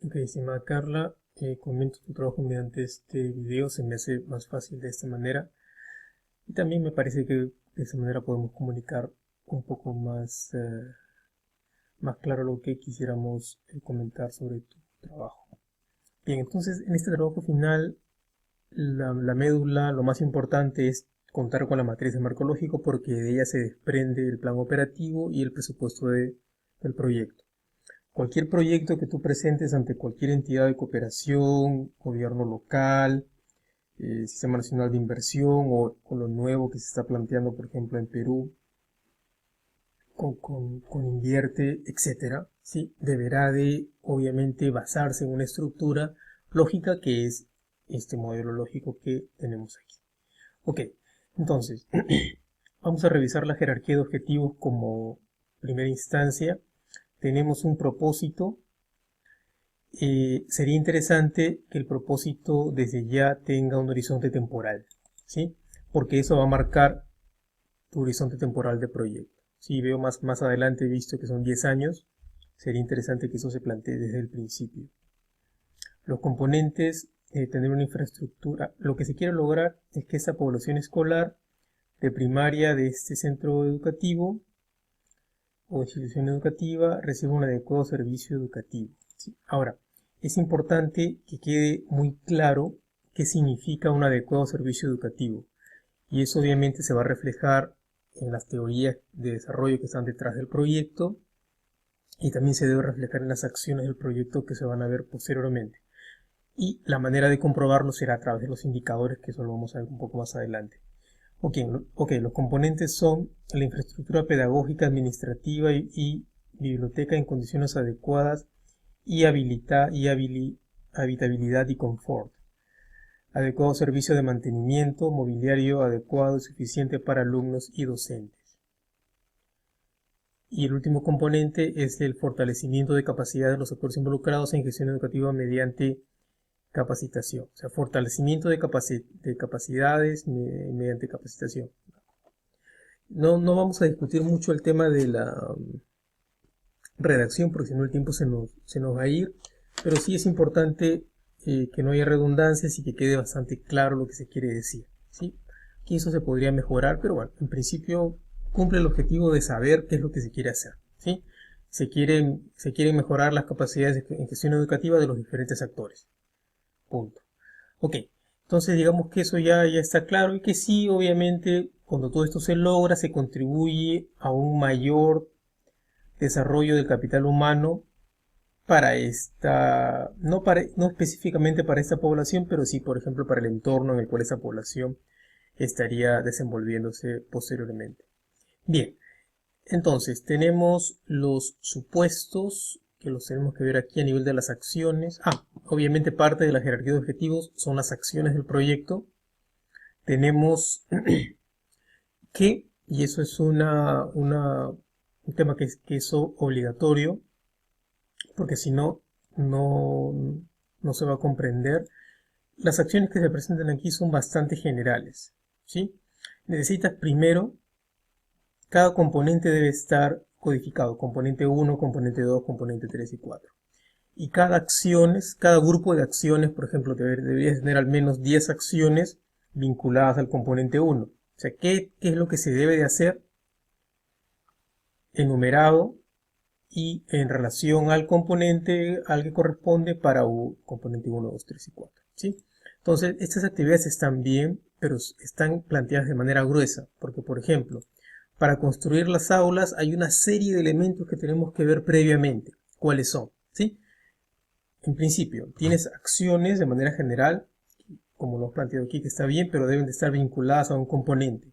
Ok, estimada Carla, comento tu trabajo mediante este video, se me hace más fácil de esta manera y también me parece que de esta manera podemos comunicar un poco más claro lo que quisiéramos comentar sobre tu trabajo. Bien, entonces en este trabajo final, la médula, lo más importante es contar con la matriz de marco lógico porque de ella se desprende el plan operativo y el presupuesto del proyecto. Cualquier proyecto que tú presentes ante cualquier entidad de cooperación, gobierno local, Sistema Nacional de Inversión o lo nuevo que se está planteando, por ejemplo, en Perú, con Invierte, etcétera, ¿sí? Deberá de, obviamente, basarse en una estructura lógica que es este modelo lógico que tenemos aquí. Ok, entonces, vamos a revisar la jerarquía de objetivos como primera instancia. Tenemos un propósito. Sería interesante que el propósito desde ya tenga un horizonte temporal, ¿sí? Porque eso va a marcar tu horizonte temporal de proyecto. Si veo más adelante, he visto que son 10 años, sería interesante que eso se plantee desde el principio. Los componentes, tener una infraestructura. Lo que se quiere lograr es que esa población escolar de primaria de este centro educativo o institución educativa reciba un adecuado servicio educativo, ¿sí? Ahora, es importante que quede muy claro qué significa un adecuado servicio educativo y eso obviamente se va a reflejar en las teorías de desarrollo que están detrás del proyecto y también se debe reflejar en las acciones del proyecto que se van a ver posteriormente. Y la manera de comprobarlo será a través de los indicadores, que eso lo vamos a ver un poco más adelante. Ok, los componentes son la infraestructura pedagógica, administrativa y biblioteca en condiciones adecuadas y habitabilidad y confort. Adecuado servicio de mantenimiento, mobiliario adecuado y suficiente para alumnos y docentes. Y el último componente es el fortalecimiento de capacidad de los actores involucrados en gestión educativa mediante capacitación. O sea, fortalecimiento de capacidades mediante capacitación. No vamos a discutir mucho el tema de la redacción porque si no el tiempo se nos va a ir, pero sí es importante que no haya redundancias y que quede bastante claro lo que se quiere decir, ¿sí? Aquí eso se podría mejorar, pero bueno, en principio cumple el objetivo de saber qué es lo que se quiere hacer, ¿sí? Se quieren mejorar las capacidades en gestión educativa de los diferentes actores. Punto. Ok, entonces digamos que eso ya está claro y que sí, obviamente, cuando todo esto se logra, se contribuye a un mayor desarrollo del capital humano para no específicamente para esta población, pero sí, por ejemplo, para el entorno en el cual esa población estaría desenvolviéndose posteriormente. Bien, entonces tenemos los supuestos que los tenemos que ver aquí a nivel de las acciones. Obviamente parte de la jerarquía de objetivos son las acciones del proyecto. Tenemos y eso es un tema que es obligatorio, porque si no, no se va a comprender. Las acciones que se presentan aquí son bastante generales, ¿sí? Necesitas primero, cada componente debe estar codificado, componente 1, componente 2, componente 3 y 4. Y cada grupo de acciones, por ejemplo, deberías tener al menos 10 acciones vinculadas al componente 1. O sea, ¿qué es lo que se debe de hacer enumerado y en relación al componente al que corresponde para componente 1, 2, 3 y 4, ¿sí? Entonces, estas actividades están bien, pero están planteadas de manera gruesa, porque, por ejemplo, para construir las aulas hay una serie de elementos que tenemos que ver previamente. ¿Cuáles son? ¿Sí? En principio, tienes acciones de manera general, como lo he planteado aquí, que está bien, pero deben de estar vinculadas a un componente.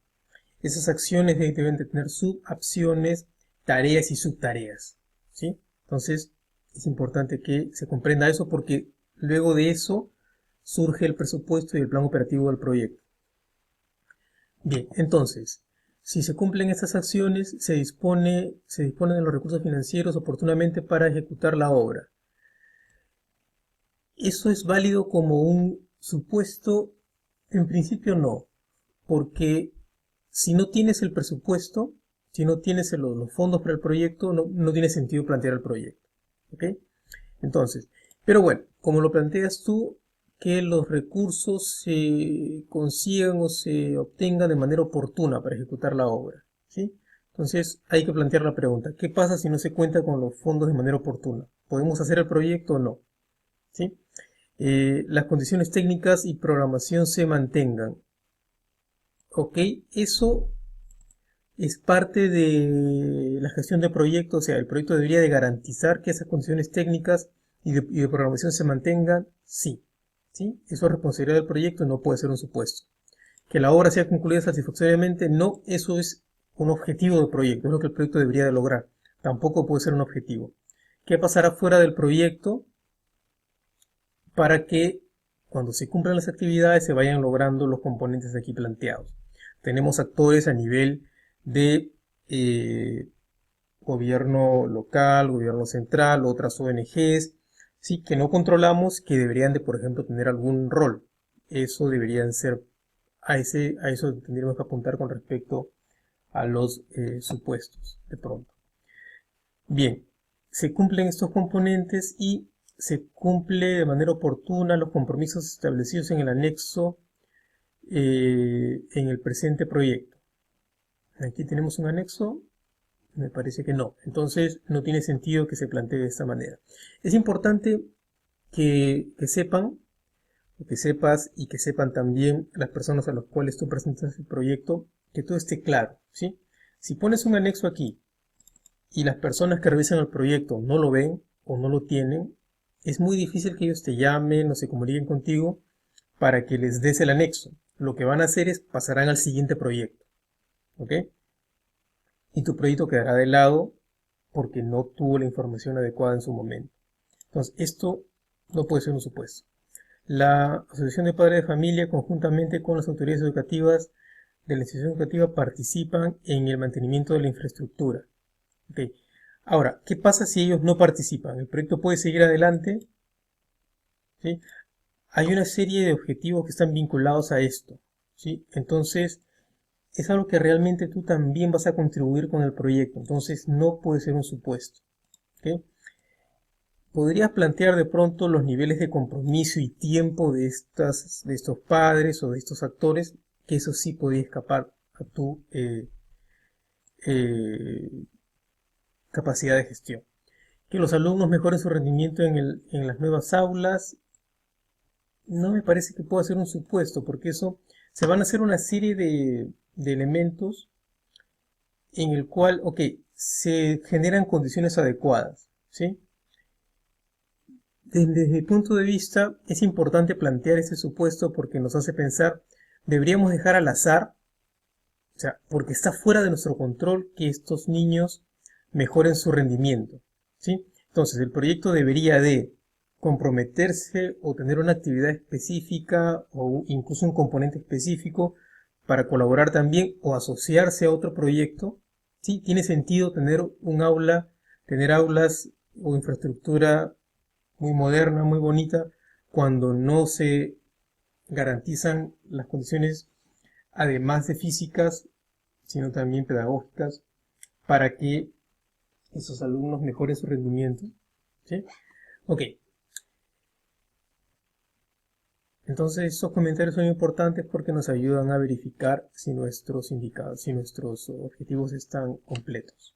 Esas acciones deben de tener subacciones, tareas y subtareas, ¿sí? Entonces, es importante que se comprenda eso porque luego de eso surge el presupuesto y el plan operativo del proyecto. Bien, entonces, si se cumplen estas acciones, se dispone de los recursos financieros oportunamente para ejecutar la obra. ¿Eso es válido como un supuesto? En principio no, porque si no tienes el presupuesto, si no tienes los fondos para el proyecto, no tiene sentido plantear el proyecto. ¿Ok? Entonces, Pero bueno, como lo planteas tú, que los recursos se consigan o se obtengan de manera oportuna para ejecutar la obra, ¿sí? Entonces hay que plantear la pregunta, ¿qué pasa si no se cuenta con los fondos de manera oportuna? ¿Podemos hacer el proyecto o no? ¿Sí? Las condiciones técnicas y programación se mantengan. Ok, eso es parte de la gestión de proyectos, o sea, el proyecto debería de garantizar que esas condiciones técnicas y de programación se mantengan, sí. ¿Sí? Eso es responsabilidad del proyecto, no puede ser un supuesto. Que la obra sea concluida satisfactoriamente, no, eso es un objetivo del proyecto, es lo que el proyecto debería de lograr. Tampoco puede ser un objetivo. ¿Qué pasará fuera del proyecto para que cuando se cumplan las actividades se vayan logrando los componentes aquí planteados? Tenemos actores a nivel de gobierno local, gobierno central, otras ONGs, sí, que no controlamos, que deberían de, por ejemplo, tener algún rol. Eso deberían ser, a eso tendríamos que apuntar con respecto a los supuestos, de pronto. Bien, se cumplen estos componentes y se cumple de manera oportuna los compromisos establecidos en el anexo en el presente proyecto. Aquí tenemos un anexo. Me parece que no. Entonces no tiene sentido que se plantee de esta manera. Es importante que sepan, que sepas y que sepan también las personas a las cuales tú presentas el proyecto, que todo esté claro, ¿sí? Si pones un anexo aquí y las personas que revisan el proyecto no lo ven o no lo tienen, es muy difícil que ellos te llamen o se comuniquen contigo para que les des el anexo. Lo que van a hacer es pasarán al siguiente proyecto, ¿ok? Y tu proyecto quedará de lado porque no tuvo la información adecuada en su momento. Entonces, esto no puede ser un supuesto. La Asociación de Padres de Familia, conjuntamente con las autoridades educativas de la institución educativa, participan en el mantenimiento de la infraestructura. Okay. Ahora, ¿qué pasa si ellos no participan? ¿El proyecto puede seguir adelante? ¿Sí? Hay una serie de objetivos que están vinculados a esto, ¿sí? Entonces, es algo que realmente tú también vas a contribuir con el proyecto. Entonces, no puede ser un supuesto. ¿Okay? ¿Podrías plantear de pronto los niveles de compromiso y tiempo de estos padres o de estos actores? Que eso sí podría escapar a tu eh, capacidad de gestión. Que los alumnos mejoren su rendimiento en las nuevas aulas, no me parece que pueda ser un supuesto, porque eso se van a hacer una serie de elementos en el cual, ok, se generan condiciones adecuadas, ¿sí? Desde mi punto de vista, es importante plantear ese supuesto porque nos hace pensar, deberíamos dejar al azar, o sea, porque está fuera de nuestro control que estos niños mejoren su rendimiento, ¿sí? Entonces, el proyecto debería de comprometerse o tener una actividad específica o incluso un componente específico para colaborar también o asociarse a otro proyecto, ¿sí? Tiene sentido tener un aula, tener aulas o infraestructura muy moderna, muy bonita, cuando no se garantizan las condiciones, además de físicas, sino también pedagógicas, para que esos alumnos mejoren su rendimiento. ¿Sí? Ok. Entonces, esos comentarios son importantes porque nos ayudan a verificar si nuestros indicados, si nuestros objetivos están completos.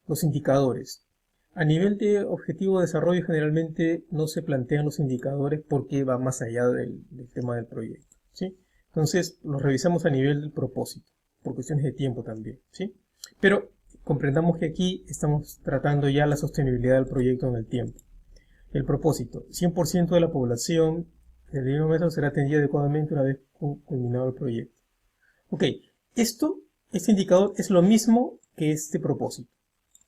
Los indicadores. A nivel de objetivo de desarrollo generalmente no se plantean los indicadores porque va más allá del tema del proyecto, ¿sí? Entonces los revisamos a nivel del propósito, por cuestiones de tiempo también, ¿sí? Pero comprendamos que aquí estamos tratando ya la sostenibilidad del proyecto en el tiempo. El propósito, 100% de la población del mismo metro será atendida adecuadamente una vez culminado el proyecto. Ok, este indicador es lo mismo que este propósito.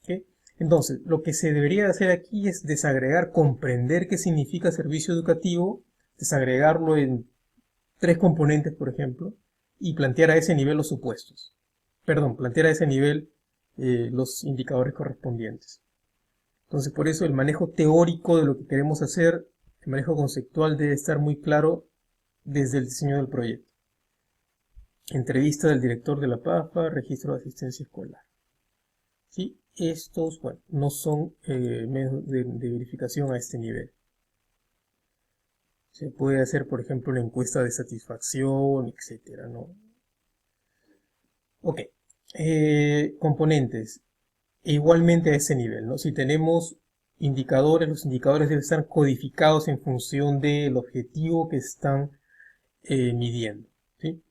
¿Okay? Entonces, lo que se debería hacer aquí es desagregar, comprender qué significa servicio educativo, desagregarlo en 3 componentes, por ejemplo, y plantear a ese nivel los supuestos. Perdón, plantear a ese nivel los indicadores correspondientes. Entonces, por eso el manejo teórico de lo que queremos hacer, el manejo conceptual debe estar muy claro desde el diseño del proyecto. Entrevista del director de la PAFA, registro de asistencia escolar. ¿Sí? Estos, bueno, no son medios de verificación a este nivel. Se puede hacer, por ejemplo, la encuesta de satisfacción, etcétera, ¿no? Ok. Componentes. Igualmente a ese nivel, ¿no? Si tenemos indicadores, los indicadores deben estar codificados en función del objetivo que están midiendo, ¿sí?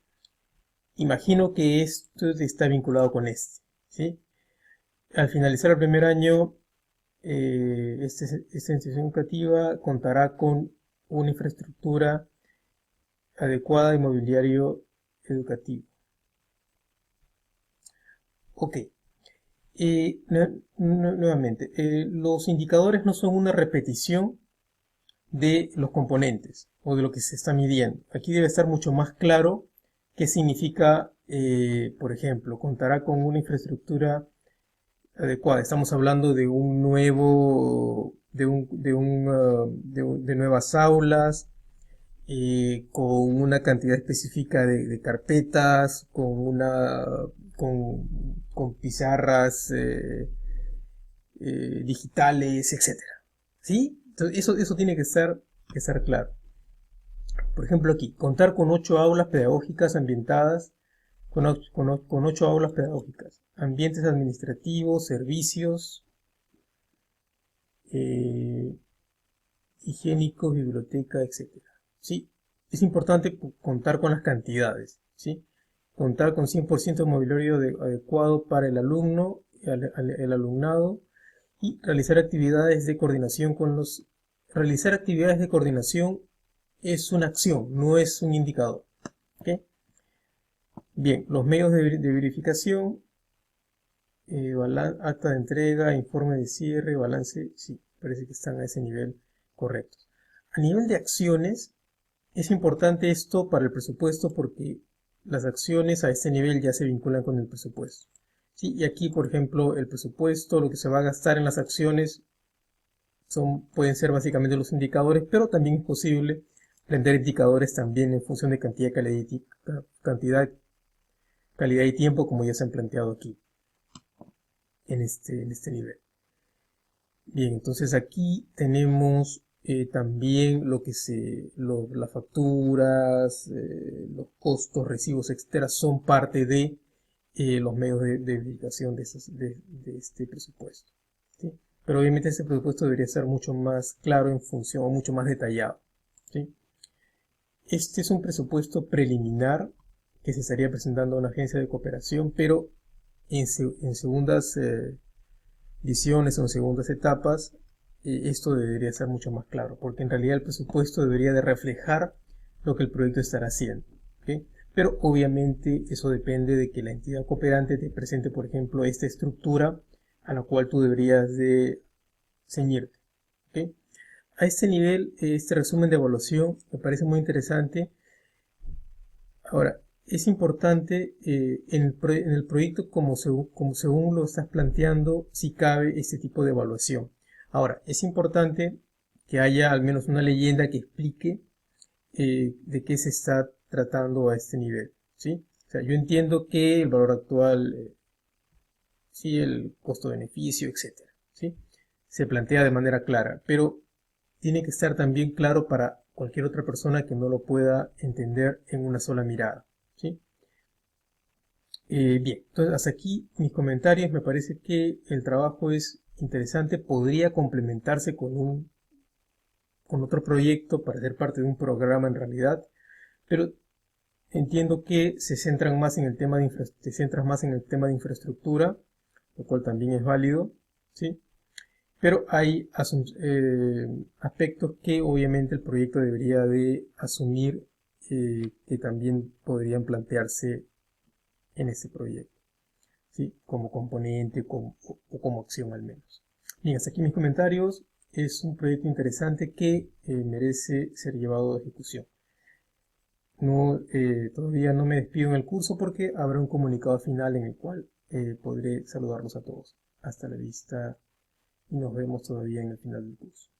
Imagino que esto está vinculado con este, ¿sí? Al finalizar el primer año, esta institución educativa contará con una infraestructura adecuada de mobiliario educativo. Ok. Nuevamente, los indicadores no son una repetición de los componentes o de lo que se está midiendo. Aquí debe estar mucho más claro qué significa, por ejemplo, contará con una infraestructura adecuada. Estamos hablando de un nuevo, de nuevas aulas, con una cantidad específica de carpetas, con pizarras digitales, etcétera. ¿Sí? Entonces, eso tiene que estar claro. Por ejemplo, aquí, contar con 8 aulas pedagógicas ambientadas, con 8 aulas pedagógicas, ambientes administrativos, servicios, eh, higiénicos, biblioteca, etcétera. ¿Sí? Es importante contar con las cantidades, ¿sí? Contar con 100% de mobiliario adecuado para el alumno, el alumnado, y realizar actividades de coordinación con los... Realizar actividades de coordinación es una acción, no es un indicador. ¿Okay? Bien, los medios de verificación, acta de entrega, informe de cierre, balance, sí, parece que están a ese nivel correcto. A nivel de acciones, es importante esto para el presupuesto porque las acciones a este nivel ya se vinculan con el presupuesto. ¿Sí? Y aquí, por ejemplo, el presupuesto, lo que se va a gastar en las acciones, pueden ser básicamente los indicadores, pero también es posible prender indicadores también en función de cantidad, calidad y tiempo, como ya se han planteado aquí, en este nivel. Bien, entonces aquí tenemos también las facturas, los costos, recibos, etcétera, son parte de los medios de verificación de este presupuesto. ¿Sí? Pero obviamente este presupuesto debería ser mucho más claro en función, o mucho más detallado. ¿Sí? Este es un presupuesto preliminar que se estaría presentando a una agencia de cooperación, pero en segundas visiones o en segundas etapas, esto debería ser mucho más claro, porque en realidad el presupuesto debería de reflejar lo que el proyecto estará haciendo. ¿Okay? Pero obviamente eso depende de que la entidad cooperante te presente, por ejemplo, esta estructura a la cual tú deberías de ceñirte. ¿Okay? A este nivel, este resumen de evaluación me parece muy interesante. Ahora, es importante en el proyecto, como según lo estás planteando, si cabe este tipo de evaluación. Ahora, es importante que haya al menos una leyenda que explique de qué se está tratando a este nivel, ¿sí? O sea, yo entiendo que el valor actual, sí, el costo-beneficio, etcétera, ¿sí? Se plantea de manera clara, pero tiene que estar también claro para cualquier otra persona que no lo pueda entender en una sola mirada, ¿sí? Bien, entonces hasta aquí mis comentarios. Me parece que el trabajo es interesante, podría complementarse con otro proyecto para ser parte de un programa en realidad, pero entiendo que se centran más en el tema te centras más en el tema de infraestructura, lo cual también es válido, ¿sí? Pero hay aspectos que obviamente el proyecto debería de asumir, que también podrían plantearse en ese proyecto, ¿sí? Como componente o como acción al menos. Bien, hasta aquí mis comentarios. Es un proyecto interesante que merece ser llevado a ejecución. No, todavía no me despido en el curso porque habrá un comunicado final en el cual podré saludarlos a todos. Hasta la vista y nos vemos todavía en el final del curso.